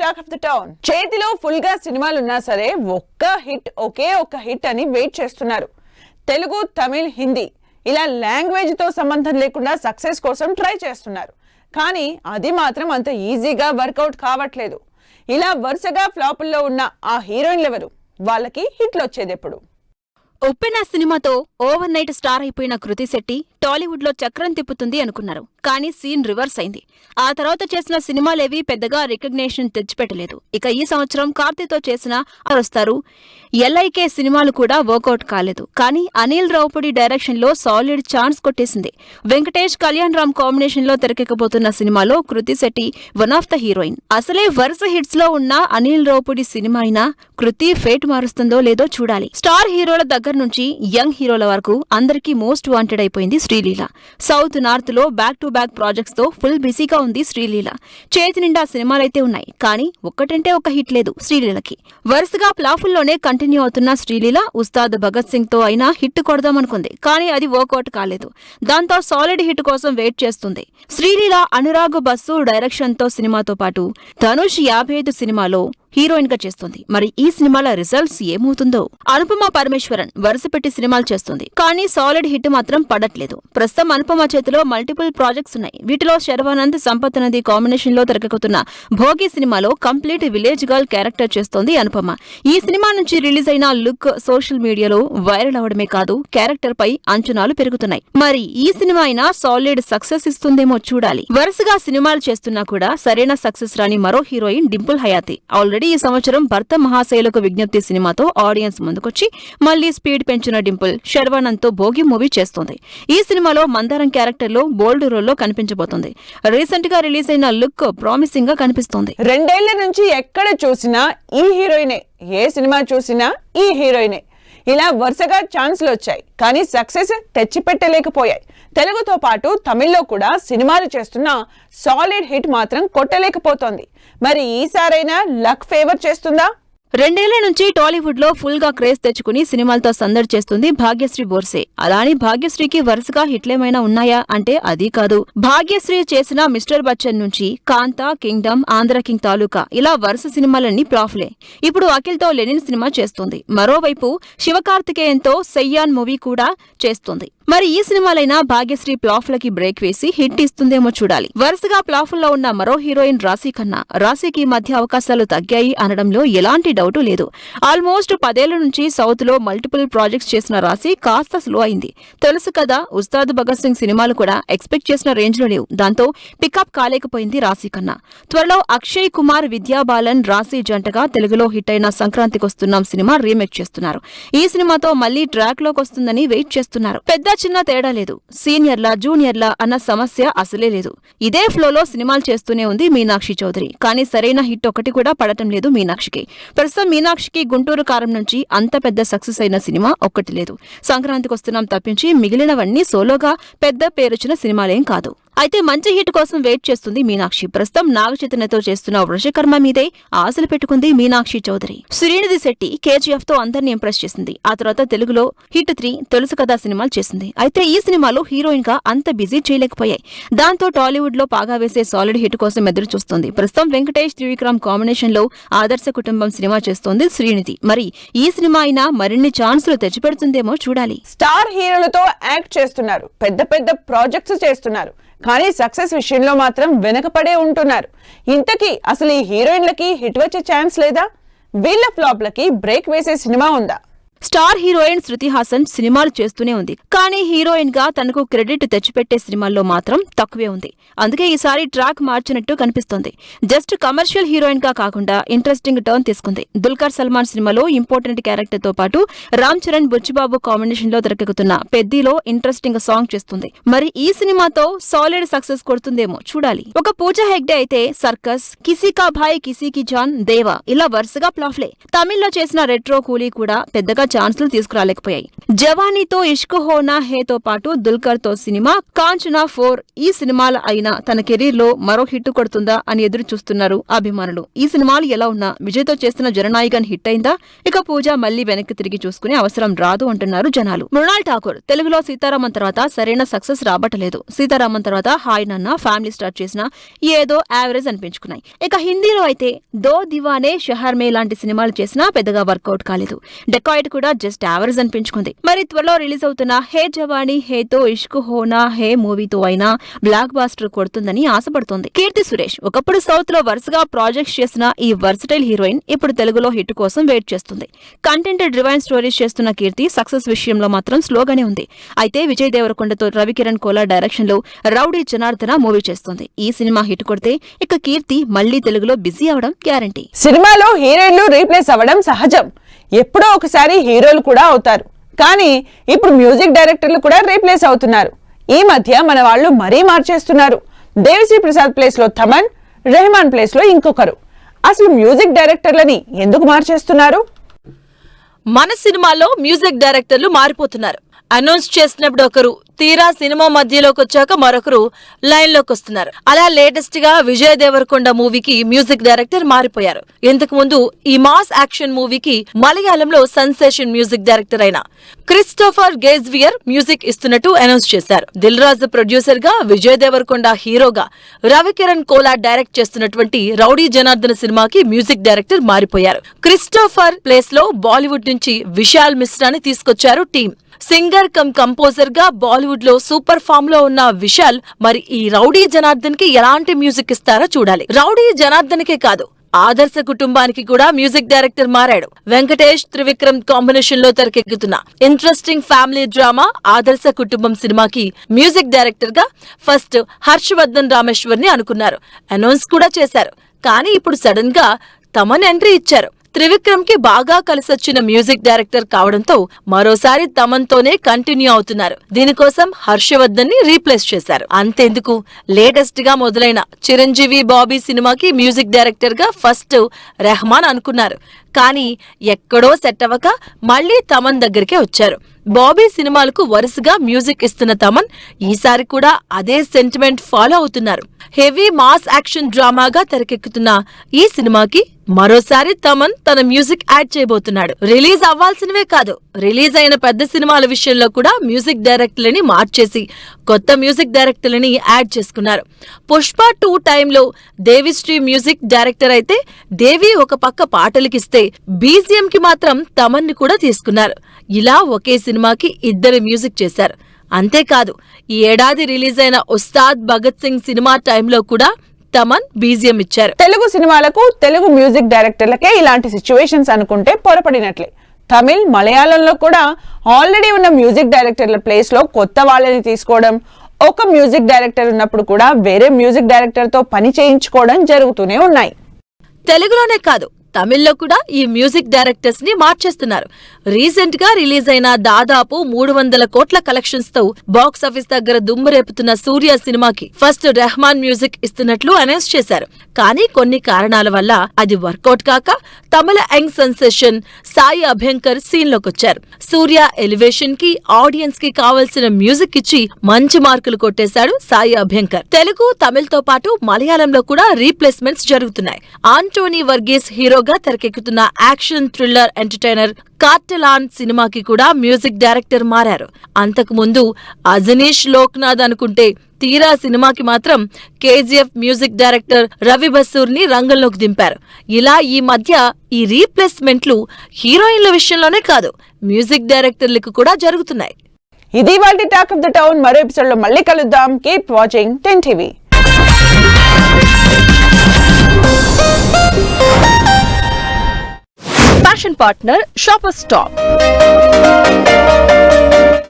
Talk of the town. చేతిలో full గా సినిమాలున్నా సరే ఒకే ఒక్క హిట్ అని వెయిట్ చేస్తున్నారు. తెలుగు, తమిళ్, హిందీ ఇలా లాంగ్వేజ్ తో సంబంధం లేకుండా సక్సెస్ కోసం ట్రై చేస్తున్నారు. కానీ అది మాత్రం అంత ఈజీగా వర్కౌట్ కావట్లేదు. ఇలా వరుసగా ఫ్లాపుల్లో ఉన్న ఆ హీరోయిన్లెవరు? వాళ్ళకి హిట్లు వచ్చేదెప్పుడు? ఉప్పెన సినిమాతో ఓవర్ నైట్ స్టార్ అయిపోయిన కృతి శెట్టి టాలీవుడ్ లో చక్రం తిప్పుతుంది అనుకున్నారు. కానీ సీన్ రివర్స్ అయింది. ఆ తర్వాత చేసిన సినిమాలేవీ పెద్దగా రికగ్నేషన్ తెచ్చిపెట్టలేదు. ఇక ఈ సంవత్సరం కార్తీతో చేసిన వస్తారు ఎల్ఐకే సినిమాలు కూడా వర్కౌట్ కాలేదు. కానీ అనిల్ రావుపూడి డైరెక్షన్ లో సాలిడ్ ఛాన్స్ కొట్టేసింది. వెంకటేష్, కళ్యాణ్ రామ్ కాంబినేషన్ లో తెరకెక్కబోతున్న సినిమాలో Krithi Shetty one of the heroine. అసలే వరుస హిట్స్ లో ఉన్న అనిల్ రావుపూడి సినిమా అయినా కృతి ఫేట్ మారుస్తుందో లేదో చూడాలి. స్టార్ హీరోల దగ్గర నుంచి యంగ్ హీరోల వరకు అందరికీ మోస్ట్ వాంటెడ్ అయిపోయింది శ్రీలీల. సౌత్, నార్త్ లో బ్యాక్ టు బ్యాక్ ప్రాజెక్ట్స్ తో ఫుల్ బిజీగా ఉంది శ్రీలీల. చేతి నిండా సినిమాలైతే ఉన్నాయి, కానీ ఒక్కటంటే ఒక హిట్ లేదు శ్రీలీలకి. వరుసగా ప్లాఫుల్లోనే కంటిన్యూ అవుతున్న శ్రీలీల ఉస్తాద్ భగత్ సింగ్ తో అయినా హిట్ కొడదామనుకుంది. కానీ అది వర్కౌట్ కాలేదు. దాంతో సాలిడ్ హిట్ కోసం వెయిట్ చేస్తుంది. శ్రీలీల అనురాగ్ బస్సు డైరెక్షన్ తో సినిమాతో పాటు ధనుష్ 55 సినిమాలో హీరోయిన్ గా చేస్తుంది. మరి ఈ సినిమాల రిజల్ట్స్ ఏమవుతుందో? అనుపమ పరమేశ్వరన్ వరుసపెట్టి సినిమాలు చేస్తుంది, కానీ సాలిడ్ హిట్ మాత్రం పడట్లేదు. ప్రస్తుతం అనుపమ చేతిలో మల్టిపుల్ ప్రాజెక్ట్స్ ఉన్నాయి. వీటిలో శర్వానంద్, సంపత్ నది కాంబినేషన్ లో తెరకెక్కుతున్న భోగి సినిమాలో కంప్లీట్ విలేజ్ గర్ల్ క్యారెక్టర్ చేస్తోంది అనుపమ. ఈ సినిమా నుంచి రిలీజ్ అయిన లుక్ సోషల్ మీడియాలో వైరల్ అవడమే కాదు, క్యారెక్టర్ పై అంచనాలు పెరుగుతున్నాయి. మరి ఈ సినిమా అయినా సాలిడ్ సక్సెస్ ఇస్తుందేమో చూడాలి. వరుసగా సినిమాలు చేస్తున్నా కూడా సరైన సక్సెస్ రాని మరో హీరోయిన్ డింపుల్ హయాతి. ఆల్రెడీ ఈ సంవత్సరం భర్త మహాశైలకు విజ్ఞప్తి సినిమాతో ఆడియన్స్ ముందుకొచ్చి మళ్లీ స్పీడ్ పెంచిన డింపుల్ శర్వానంద్ తో భోగి మూవీ చేస్తోంది. ఈ సినిమాలో మందారం క్యారెక్టర్ లో బోల్డ్ రోల్ లో కనిపించబోతోంది. రీసెంట్ గా రిలీజ్ అయిన లుక్ ప్రామిసింగ్ గా కనిపిస్తోంది. 2 ఏళ్ల నుంచి ఎక్కడ చూసినా ఈ హీరోయినే, ఏ సినిమా చూసినా ఈ హీరోయినే. ఇలా వరుసగా ఛాన్స్లు వచ్చాయి, కానీ సక్సెస్ తెచ్చిపెట్టలేకపోయాయి. తెలుగుతో పాటు తమిళ్లో కూడా సినిమాలు చేస్తున్నా సాలిడ్ హిట్ మాత్రం కొట్టలేకపోతోంది. మరి ఈసారైనా లక్ ఫేవర్ చేస్తుందా? 2 ఏళ్ల నుంచి టాలీవుడ్ లో ఫుల్ గా క్రేజ్ తెచ్చుకుని సినిమాలతో సందడి చేస్తుంది భాగ్యశ్రీ బోర్సే. అలానే భాగ్యశ్రీకి వరుసగా హిట్లేమైనా ఉన్నాయా అంటే అది కాదు. భాగ్యశ్రీ చేసిన మిస్టర్ బచ్చన్ నుంచి కాంతా, కింగ్డమ్, ఆంధ్ర కింగ్ తాలూకా ఇలా వరుస సినిమాలన్నీ ఫ్లాప్లే. ఇప్పుడు అఖిల్ తో లెనిన్ సినిమా చేస్తుంది. మరోవైపు శివకార్తికేయన్తో సయ్యాన్ మూవీ కూడా చేస్తుంది. మరి ఈ సినిమాలైనా భాగ్యశ్రీ ప్లాఫ్లకి బ్రేక్ వేసి హిట్ ఇస్తుందేమో చూడాలి. వరుసగా ప్లాఫుల్లో ఉన్న మరో హీరోయిన్ రాశీ ఖన్నా. రాశీకి మధ్య అవకాశాలు తగ్గాయి అనడంలో ఎలాంటి డౌటు లేదు. ఆల్మోస్ట్ 10 ఏళ్ల నుంచి సౌత్ లో మల్టిపుల్ ప్రాజెక్ట్స్ చేసిన రాశి కాస్త స్లో అయింది. తెలుసు కదా, ఉస్తాద్ భగత్ సింగ్ సినిమాలు కూడా ఎక్స్పెక్ట్ చేసిన రేంజ్ లో లేవు. దాంతో పికప్ కాలేకపోయింది రాశీ ఖన్నా. త్వరలో అక్షయ్ కుమార్, విద్యా బాలన్, రాశి జంటగా తెలుగులో హిట్ అయిన సంక్రాంతికొస్తున్నాం సినిమా రీమేక్ చేస్తున్నారు. ఈ సినిమాతో మళ్లీ ట్రాక్ లోకి వస్తుందని వెయిట్ చేస్తున్నారు. పెద్ద చిన్న తేడా లేదు. సీనియర్లా, జూనియర్లా అన్న సమస్య అసలే లేదు. ఇదే ఫ్లోలో సినిమాలు చేస్తూనే ఉంది మీనాక్షి చౌదరి. కానీ సరైన హిట్ ఒకటి కూడా పడటం లేదు మీనాక్షికి. ప్రస్తుతం మీనాక్షికి గుంటూరు కారం నుంచి అంత పెద్ద సక్సెస్ అయిన సినిమా ఒక్కటి లేదు. సంక్రాంతికొస్తున్నాం తప్పించి మిగిలినవన్నీ సోలోగా పెద్ద పేరొచ్చిన సినిమాలేం కాదు. అయితే మంచి హిట్ కోసం వెయిట్ చేస్తుంది మీనాక్షి. ప్రస్తుతం నాగ చైతన్యతో చేస్తున్న వృషకర్మ మీదే ఆశలు పెట్టుకుంది మీనాక్షి చౌదరి. శ్రీనిధి శెట్టి కేజీఎఫ్ తో అందరినీ ఇంప్రెస్ చేసింది. ఆ తర్వాత తెలుగులో హిట్ 3 తెలుసు కదా సినిమాలు చేసింది. అయితే ఈ సినిమాలో హీరోయిన్ గా అంత బిజీ చేయలేకపోయాయి. దాంతో టాలీవుడ్ లో పాగా వేసే సాలిడ్ హిట్ కోసం ఎదురు చూస్తుంది. ప్రస్తుతం వెంకటేష్, త్రివిక్రమ్ కాంబినేషన్ లో ఆదర్శ కుటుంబం సినిమా చేస్తోంది శ్రీనిధి. మరి ఈ సినిమా అయినా మరిన్ని ఛాన్సులు తెచ్చిపెడుతుందేమో చూడాలి. స్టార్ హీరోలతో యాక్ట్ చేస్తున్నారు, పెద్ద పెద్ద ప్రాజెక్ట్స్ చేస్తున్నారు, కానీ సక్సెస్ విషయంలో మాత్రం వెనకపడే ఉంటున్నారు. ఇంతకీ అసలు ఈ హీరోయిన్లకి హిట్ వచ్చే ఛాన్స్ లేదా? వీళ్ళ ఫ్లాప్లకి బ్రేక్ వేసే సినిమా ఉందా? స్టార్ హీరోయిన్ శృతి హాసన్ సినిమాలు చేస్తూనే ఉంది. కానీ హీరోయిన్ గా తనకు క్రెడిట్ తెచ్చిపెట్టే సినిమాల్లో మాత్రం తక్కువే ఉంది. అందుకే ఈసారి ట్రాక్ మార్చినట్టు కనిపిస్తోంది. జస్ట్ కమర్షియల్ హీరోయిన్ గా కాకుండా ఇంట్రెస్టింగ్ టర్న్ తీసుకుంది. దుల్కర్ సల్మాన్ సినిమాలో ఇంపార్టెంట్ క్యారెక్టర్ తో పాటు రామ్ చరణ్, బుచ్చిబాబు కాంబినేషన్ లో తెరకెక్కుతున్న పెద్దిలో ఇంట్రెస్టింగ్ సాంగ్ చేస్తుంది. మరి ఈ సినిమాతో సాలిడ్ సక్సెస్ కొడుతుందేమో చూడాలి. ఒక పూజా హెగ్డే అయితే సర్కస్, కిసీకా భాయ్ కిసీకి జాన్, దేవా ఇలా వరుసగా ప్లాఫ్లే. తమిళ్లో చేసిన రెట్రో కూలీ కూడా పెద్దగా ఛాన్సులు తీసుకురాలేకపోయాయి. జవానీతో ఇష్క్ హోనా హేతో పాటు దుల్కర్ తో సినిమా, కాంచనా 4 ఈ సినిమాల అయినా తన కెరీర్ లో మరో హిట్ కొడుతుందా అని ఎదురు చూస్తున్నారు అభిమానులు. ఈ సినిమాలు ఎలా ఉన్నా విజయ్ తో చేస్తున్న జననాయకన్ హిట్ అయిందా? ఇక పూజ మళ్లీ వెనక్కి తిరిగి చూసుకునే అవసరం రాదు అంటున్నారు జనాలు. మృణాల్ ఠాకూర్ తెలుగులో సీతారామన్ తర్వాత సరైన సక్సెస్ రాబట్టలేదు. సీతారామన్ తర్వాత హాయ్ నాన్న, ఫ్యామిలీ స్టార్ట్ చేసిన ఏదో యావరేజ్ అనిపించుకున్నాయి. ఇక హిందీలో అయితే దో దివానే, షహర్ మే లాంటి సినిమాలు చేసినా పెద్దగా వర్కౌట్ కాలేదు. డెకాయిట్ కూడా జస్ట్ యావరేజ్ అనిపించుకుంది. మరి త్వరలో రిలీజ్ అవుతున్న హే జవానీ, హేతో ఇష్క్ హోనా హే మూవీతో అయినా బ్లాక్ బాస్టర్ కొడుతుందని ఆశపడుతోంది. కీర్తి సురేష్ ఒకప్పుడు సౌత్ లో వరుసగా ప్రాజెక్ట్స్ చేసిన ఈ వర్సటైల్ హీరోయిన్ ఇప్పుడు తెలుగులో హిట్ కోసం వెయిట్ చేస్తుంది. కంటెంట్ డ్రివైన్ స్టోరీస్ చేస్తున్న కీర్తి సక్సెస్ విషయంలో మాత్రం స్లోగానే ఉంది. అయితే విజయ్ దేవరకొండతో రవికిరణ్ కోలార్ డైరెక్షన్ లో రౌడీ జనార్దన మూవీ చేస్తుంది. ఈ సినిమా హిట్ కొడితే ఇక కీర్తి మళ్లీ తెలుగులో బిజీ అవడం గ్యారంటీ. సినిమాలో హీరోయిన్లు రీప్లేస్ అవ్వడం సహజం. ఎప్పుడో ఒకసారి హీరోలు కూడా అవుతారు. కానీ ఇప్పుడు మ్యూజిక్ డైరెక్టర్లు కూడా రీప్లేస్ అవుతున్నారు. ఈ మధ్య మన వాళ్ళు మరీ మార్చేస్తున్నారు. దేవిశ్రీ ప్రసాద్ ప్లేస్ లో థమన్, రెహమాన్ ప్లేస్ లో ఇంకొకరు. అసలు మ్యూజిక్ డైరెక్టర్లని ఎందుకు మార్చేస్తున్నారు? మన సినిమాలో మ్యూజిక్ డైరెక్టర్లు మారిపోతున్నారు. అనౌన్స్ చేసినప్పుడు ఒకరు, తీరా సినిమా మధ్యలోకి వచ్చాక మరొకరు లైన్ లోకి వస్తున్నారు. అలా లేటెస్ట్ గా విజయ్ దేవరకొండ మూవీకి మ్యూజిక్ డైరెక్టర్ మారిపోయారు. ఇంతకు ముందు ఈ మాస్ యాక్షన్ మూవీకి మలయాళంలో సెన్సేషన్ మ్యూజిక్ డైరెక్టర్ అయిన క్రిస్టోఫర్ గేజ్వియర్ మ్యూజిక్ ఇస్తున్నట్టు అనౌన్స్ చేశారు. దిల్ రాజు ప్రొడ్యూసర్ గా, విజయ్ దేవరకొండ హీరోగా, రవికిరణ్ కోలార్ డైరెక్ట్ చేస్తున్నటువంటి రౌడీ జనార్దన సినిమాకి మ్యూజిక్ డైరెక్టర్ మారిపోయారు. క్రిస్టోఫర్ ప్లేస్ లో బాలీవుడ్ నుంచి విశాల్ మిశ్రాని తీసుకొచ్చారు టీం. సింగర్ కమ్ కంపోజర్ గా బాలీవుడ్ లో సూపర్ ఫామ్ లో ఉన్న విశాల్ మరి ఈ రౌడీ జనార్దన్ కి ఎలాంటి మ్యూజిక్ ఇస్తారో చూడాలి. రౌడీ జనార్దన్ కే కాదు, ఆదర్శ కుటుంబానికి కూడా మ్యూజిక్ డైరెక్టర్ మారాడు. వెంకటేష్, త్రివిక్రమ్ కాంబినేషన్ లో తెరకెక్కుతున్న ఇంట్రెస్టింగ్ ఫ్యామిలీ డ్రామా ఆదర్శ కుటుంబం సినిమాకి మ్యూజిక్ డైరెక్టర్ గా ఫస్ట్ హర్షవర్ధన్ రామేశ్వర్ ని అనుకున్నారు. అనౌన్స్ కూడా చేశారు. కానీ ఇప్పుడు సడన్ గా తమన్ ఎంట్రీ ఇచ్చారు. త్రివిక్రమ్ కి బాగా కలిసొచ్చిన మ్యూజిక్ డైరెక్టర్ కావడంతో మరోసారి తమన్ తోనే కంటిన్యూ అవుతున్నారు. దీనికోసం హర్షవర్ధన్ ని రీప్లేస్ చేశారు. అంతెందుకు, లేటెస్ట్ గా మొదలైన చిరంజీవి బాబీ సినిమాకి మ్యూజిక్ డైరెక్టర్ గా ఫస్ట్ రెహమాన్ అనుకున్నారు. కానీ ఎక్కడో సెట్ అవ్వక మళ్లీ తమన్ దగ్గరికే వచ్చారు. బాబీ సినిమాలకు వరుసగా మ్యూజిక్ ఇస్తున్న తమన్ ఈసారి కూడా అదే సెంటిమెంట్ ఫాలో అవుతున్నారు. హెవీ మాస్ యాక్షన్ డ్రామాగా తెరకెక్కుతున్న ఈ సినిమాకి మరోసారి తమన్ తన మ్యూజిక్ యాడ్ చేయబోతున్నాడు. రిలీజ్ అవ్వాల్సినవే కాదు, రిలీజ్ అయిన పెద్ద సినిమాల విషయంలో కూడా మ్యూజిక్ డైరెక్టర్లని మార్చేసి కొత్త మ్యూజిక్ డైరెక్టర్లని యాడ్ చేసుకున్నారు. పుష్ప 2 టైంలో దేవిశ్రీ మ్యూజిక్ డైరెక్టర్ అయితే దేవి ఒక పక్క పాటలకిస్తే బీజిఎం కి మాత్రం తమన్ ని కూడా తీసుకున్నారు. ఇలా ఒకే సినిమాకి ఇద్దరు మ్యూజిక్ చేశారు. అంతేకాదు, ఈ ఏడాది రిలీజ్ అయిన ఉస్తాద్ భగత్ సింగ్ సినిమా టైంలో కూడా తమన్ బీజిఎం ఇచ్చారు. తెలుగు సినిమాలకు, తెలుగు మ్యూజిక్ డైరెక్టర్లకే ఇలాంటి సిచ్యువేషన్స్ అనుకుంటే పొరపడినట్లే. తమిళ్, మలయాళంలో కూడా ఆల్రెడీ ఉన్న మ్యూజిక్ డైరెక్టర్ల ప్లేస్ లో కొత్త వాళ్ళని తీసుకోవడం, ఒక మ్యూజిక్ డైరెక్టర్ ఉన్నప్పుడు కూడా వేరే మ్యూజిక్ డైరెక్టర్ తో పని చేయించుకోవడం జరుగుతూనే ఉన్నాయి. తెలుగులోనే కాదు, తమిళ్లో కూడా ఈ మ్యూజిక్ డైరెక్టర్స్ ని మార్చేస్తున్నారు. రీసెంట్ గా రిలీజ్ అయిన దాదాపు 300 కోట్ల కలెక్షన్స్ తో బాక్స్ ఆఫీస్ దగ్గర దుమ్మురేపుతున్న సూర్య సినిమాకి ఫస్ట్ రెహమాన్ మ్యూజిక్ ఇస్తున్నట్లు అనౌన్స్ చేశారు. కానీ కొన్ని కారణాల వల్ల అది వర్కౌట్ కాక Tamil young sensation Sai Abhyankar scene లోకొచ్చారు. సూర్య ఎలివేషన్ కి, ఆడియన్స్ కి కావలసిన మ్యూజిక్ ఇచ్చి మంచి మార్కులు కొట్టేశాడు సాయి అభ్యంకర్. తెలుగు, తమిళ్తో పాటు మలయాళంలో కూడా రీప్లేస్మెంట్స్ జరుగుతున్నాయి. ఆంటోనీ వర్గీస్ హీరోగా తెరకెక్కుతున్న యాక్షన్ థ్రిల్లర్ ఎంటర్టైనర్ కార్టెలాన్ సినిమాకి కూడా మ్యూజిక్ డైరెక్టర్ మారారు. అంతకు ముందు అజనీష్ లోక్నాథ్ అనుకుంటే తీరా సినిమాకి మాత్రం KGF music director Ravi Basur ని రంగంలోకి దింపారు. ఇలా ఈ మధ్య ఈ రీప్లేస్మెంట్లు హీరోయిన్ల విషయంలోనే కాదు, మ్యూజిక్ డైరెక్టర్లకు కూడా జరుగుతున్నాయి. ఇది వాటి టాక్ ఆఫ్ ద టౌన్. మరో ఎపిసోడ్ లో మళ్ళీ కలుద్దాం. Keep watching 10 TV. Fashion partner shopper stop.